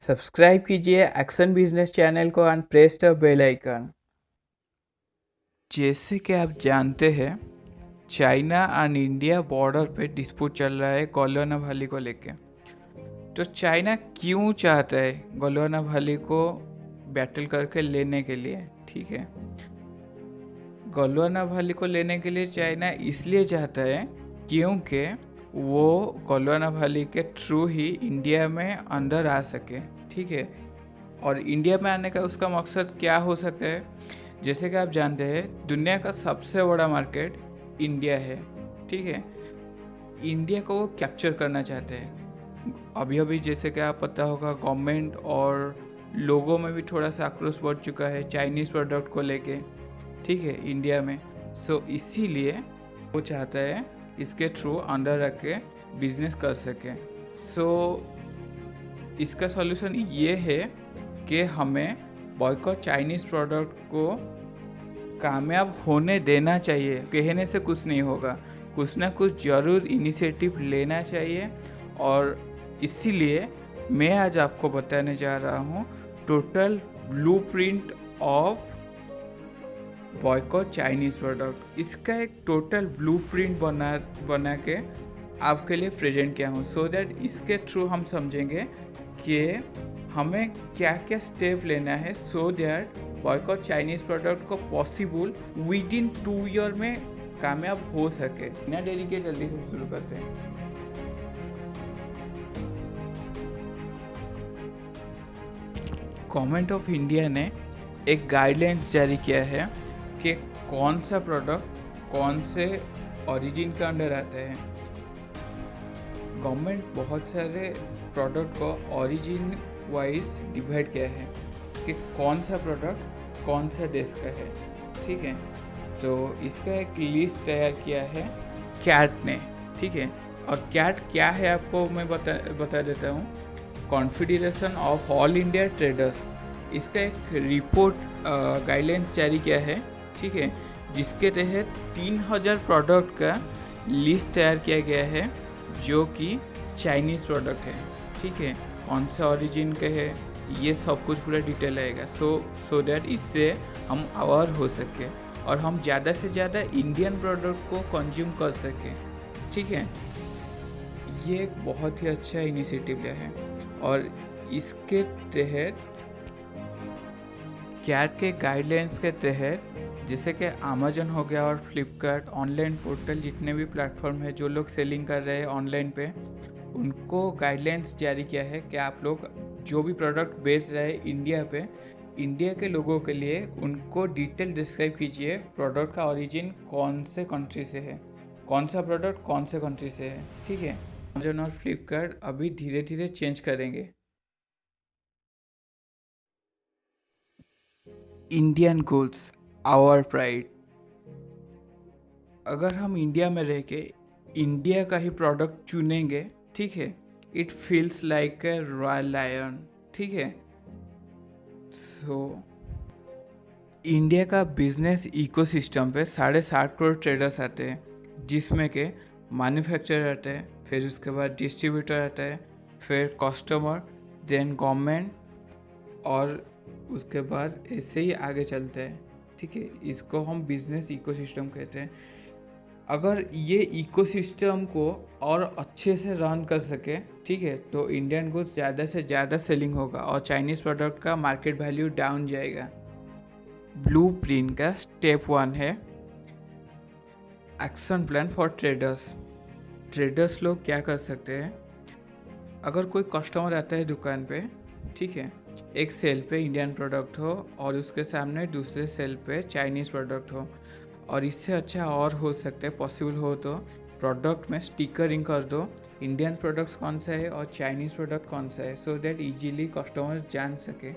Subscribe कीजिए action business channel को and press the bell icon. जैसे कि आप जानते हैं, चाइना एंड इंडिया बॉर्डर पे डिस्प्यूट चल रहा है गलवान वैली को लेके। तो चाइना क्यों चाहता है गलवान वैली को बैटल करके लेने के लिए? ठीक है, गलवान वैली को लेने के लिए चाइना इसलिए चाहता है क्योंकि वो गलवान वैली के थ्रू ही इंडिया में अंदर आ सके। ठीक है, और इंडिया में आने का उसका मकसद क्या हो सकता है? जैसे कि आप जानते हैं, दुनिया का सबसे बड़ा मार्केट इंडिया है। ठीक है, इंडिया को वो कैप्चर करना चाहते हैं। अभी अभी जैसे कि आप पता होगा, गवर्नमेंट और लोगों में भी थोड़ा सा आक्रोश बढ़ चुका है चाइनीज़ प्रोडक्ट को लेके। ठीक है, इंडिया में। सो इसीलिए वो चाहता है इसके थ्रू अंदर रख के बिजनेस कर सके। सो इसका सॉल्यूशन ये है कि हमें बॉयकॉट चाइनीज़ प्रोडक्ट को कामयाब होने देना चाहिए। कहने से कुछ नहीं होगा, कुछ ना कुछ ज़रूर इनिशिएटिव लेना चाहिए। और इसीलिए मैं आज आपको बताने जा रहा हूँ total blueprint of boycott Chinese product. इसका एक टोटल ब्लूप्रिंट बना के आपके लिए प्रेजेंट किया हूँ, सो दैट इसके थ्रू हम समझेंगे कि हमें क्या क्या स्टेप लेना है so that boycott Chinese product को पॉसिबल विद इन 2 ईयर में कामयाब हो सके। बिना देरी के जल्दी से शुरू करते हैं। गवर्नमेंट ऑफ इंडिया ने एक गाइडलाइंस जारी किया है कि कौन सा प्रोडक्ट कौन से ओरिजिन के अंडर आता है। गवर्नमेंट बहुत सारे प्रोडक्ट को ओरिजिन वाइज डिवाइड किया है कि कौन सा प्रोडक्ट कौन सा देश का है। ठीक है, तो इसका एक लिस्ट तैयार किया है कैट ने। ठीक है, और कैट क्या है आपको मैं बता देता हूँ। Confederation of all India traders, इसका एक रिपोर्ट गाइडलाइंस जारी किया है। ठीक है, जिसके तहत 3000 प्रोडक्ट का लिस्ट तैयार किया गया है जो कि चाइनीज़ प्रोडक्ट है। ठीक है, कौन सा ओरिजिन के है, ये सब कुछ पूरा डिटेल आएगा। सो दैट इससे हम अवेयर हो सके और हम ज़्यादा से ज़्यादा इंडियन प्रोडक्ट को कंज्यूम कर सकें। ठीक है, ये एक बहुत ही अच्छा इनिशिएटिव है। और इसके तहत कैट के गाइडलाइंस के तहत जैसे कि अमेजन हो गया और फ्लिपकार्ट, ऑनलाइन पोर्टल जितने भी प्लेटफॉर्म है जो लोग सेलिंग कर रहे हैं ऑनलाइन पे, उनको गाइडलाइंस जारी किया है कि आप लोग जो भी प्रोडक्ट बेच रहे हैं इंडिया पे, इंडिया के लोगों के लिए उनको डिटेल डिस्क्राइब कीजिए प्रोडक्ट का ओरिजिन कौन से कंट्री से है, कौन सा प्रोडक्ट कौन से कंट्री से है। ठीक है, अमेजन और फ्लिपकार्ट अभी धीरे धीरे चेंज करेंगे। Indian goods our pride. अगर हम इंडिया में रह के इंडिया का ही प्रोडक्ट चुनेंगे, ठीक है, it feels like a royal lion. ठीक है, सो इंडिया का बिजनेस इकोसिस्टम पे 7.5 करोड़ ट्रेडर्स आते हैं, जिसमें के मैन्युफैक्चरर आते हैं, फिर उसके बाद डिस्ट्रीब्यूटर आता है, फिर कस्टमर, देन गवर्नमेंट, और उसके बाद ऐसे ही आगे चलते हैं। ठीक है, इसको हम बिजनेस इकोसिस्टम कहते हैं। अगर ये इकोसिस्टम को और अच्छे से रन कर सके, ठीक है, तो इंडियन गुड्स ज़्यादा से ज़्यादा सेलिंग होगा और चाइनीज़ प्रोडक्ट का मार्केट वैल्यू डाउन जाएगा। ब्लूप्रिंट का स्टेप 1 है action plan for traders. Traders लोग क्या कर सकते हैं? अगर कोई कस्टमर आता है दुकान पे, ठीक है, एक सेल पे इंडियन प्रोडक्ट हो और उसके सामने दूसरे सेल पे चाइनीज़ प्रोडक्ट हो, और इससे अच्छा और हो सकता है, पॉसिबल हो तो प्रोडक्ट में स्टिकरिंग कर दो इंडियन प्रोडक्ट्स कौन सा है और चाइनीज़ प्रोडक्ट कौन सा है, सो दैट इजीली कस्टमर्स जान सके।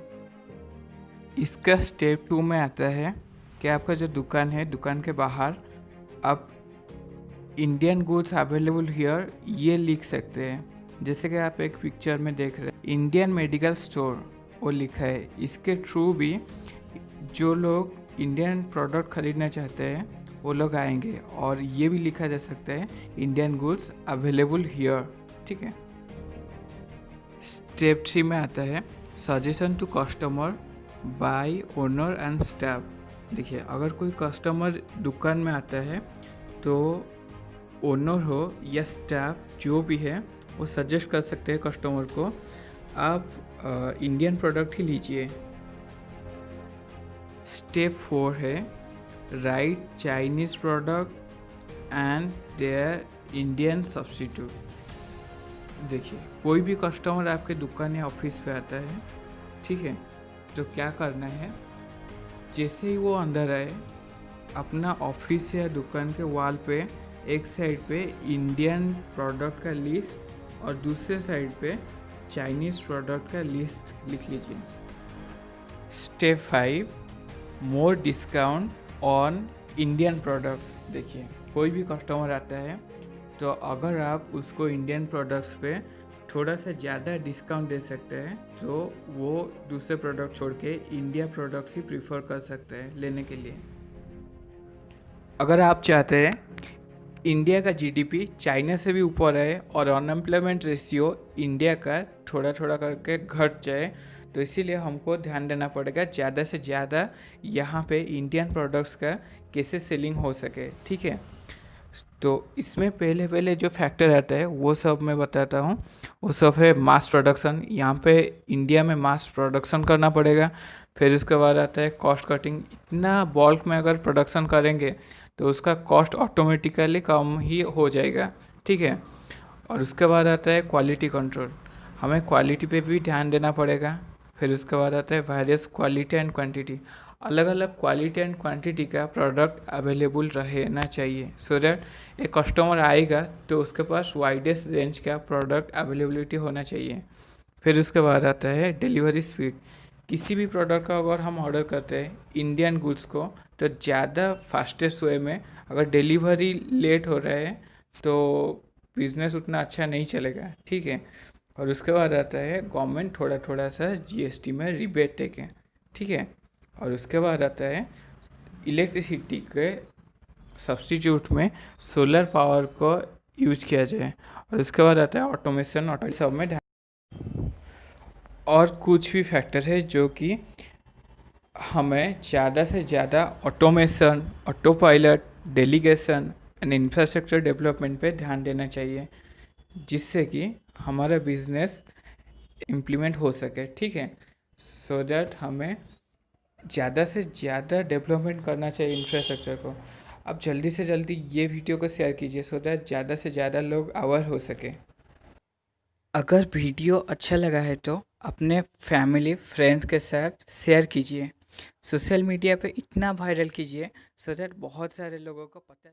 इसका स्टेप 2 में आता है कि आपका जो दुकान है, दुकान के बाहर आप इंडियन गुड्स अवेलेबल हियर ये लिख सकते हैं। जैसे कि आप एक पिक्चर में देख रहे हैं, इंडियन मेडिकल स्टोर वो लिखा है। इसके थ्रू भी जो लोग इंडियन प्रोडक्ट खरीदना चाहते हैं वो लोग आएंगे, और ये भी लिखा जा सकता है इंडियन गुड्स अवेलेबल हियर। ठीक है, स्टेप 3 में आता है suggestion to customer by owner and staff. देखिए, अगर कोई कस्टमर दुकान में आता है तो ओनर हो या स्टाफ जो भी है वो सजेस्ट कर सकते हैं कस्टमर को, आप इंडियन प्रोडक्ट ही लीजिए। स्टेप 4 है right Chinese product and their Indian substitute. देखिए, कोई भी कस्टमर आपके दुकान या ऑफिस पे आता है, ठीक है, तो क्या करना है, जैसे ही वो अंदर आए अपना ऑफिस या दुकान के वॉल पे एक साइड पे इंडियन प्रोडक्ट का लिस्ट और दूसरे साइड पे चाइनीज़ प्रोडक्ट का लिस्ट लिख लीजिए। Step 5 more discount on Indian products. देखिए, कोई भी कस्टमर आता है तो अगर आप उसको इंडियन प्रोडक्ट्स पे थोड़ा सा ज़्यादा डिस्काउंट दे सकते हैं तो वो दूसरे प्रोडक्ट छोड़ के इंडिया प्रोडक्ट्स ही प्रीफर कर सकते हैं लेने के लिए। अगर आप चाहते हैं इंडिया का जीडीपी चाइना से भी ऊपर है और अनएम्प्लॉयमेंट रेशियो इंडिया का थोड़ा थोड़ा करके घट जाए, तो इसीलिए हमको ध्यान देना पड़ेगा ज़्यादा से ज़्यादा यहाँ पे इंडियन प्रोडक्ट्स का कैसे सेलिंग हो सके, ठीक है। तो इसमें पहले जो फैक्टर आता है वो सब मैं बताता हूँ। वो सब है मास प्रोडक्शन। यहाँ पे इंडिया में मास प्रोडक्शन करना पड़ेगा। फिर उसके बाद आता है कॉस्ट कटिंग। इतना बल्क में अगर प्रोडक्शन करेंगे तो उसका कॉस्ट ऑटोमेटिकली कम ही हो जाएगा, ठीक है। और उसके बाद आता है क्वालिटी कंट्रोल। हमें क्वालिटी पे भी ध्यान देना पड़ेगा। फिर उसके बाद आता है वेरियस क्वालिटी एंड क्वांटिटी। अलग अलग क्वालिटी एंड क्वांटिटी का प्रोडक्ट अवेलेबल रहना चाहिए, सो दैट एक कस्टमर आएगा तो उसके पास वाइडेस्ट रेंज का प्रोडक्ट अवेलेबिलिटी होना चाहिए। फिर उसके बाद आता है डिलीवरी स्पीड। किसी भी प्रोडक्ट का अगर हम ऑर्डर करते हैं इंडियन गुड्स को, तो ज़्यादा फास्टेस्ट वे में अगर डिलीवरी लेट हो रहा है तो बिज़नेस उतना अच्छा नहीं चलेगा, ठीक है। और उसके बाद आता है गवर्नमेंट थोड़ा थोड़ा सा जीएसटी में रिबेट देके, ठीक है। और उसके बाद आता है इलेक्ट्रिसिटी के सब्स्टिट्यूट में सोलर पावर को यूज किया जाए। और उसके बाद आता है ऑटोमेशन, सब में और कुछ भी फैक्टर है जो कि हमें ज़्यादा से ज़्यादा automation, auto pilot, delegation and infrastructure development पे ध्यान देना चाहिए, जिससे कि हमारा बिजनेस इम्प्लीमेंट हो सके, ठीक है। सो दैट हमें ज़्यादा से ज़्यादा डेवलपमेंट करना चाहिए इंफ्रास्ट्रक्चर को। आप जल्दी से जल्दी ये वीडियो को शेयर कीजिए सो दैट ज़्यादा से ज़्यादा लोग अवेयर हो सके। अगर वीडियो अच्छा लगा है तो अपने फैमिली फ्रेंड्स के साथ शेयर कीजिए, सोशल मीडिया पे इतना वायरल कीजिए सो दैट बहुत सारे लोगों को पता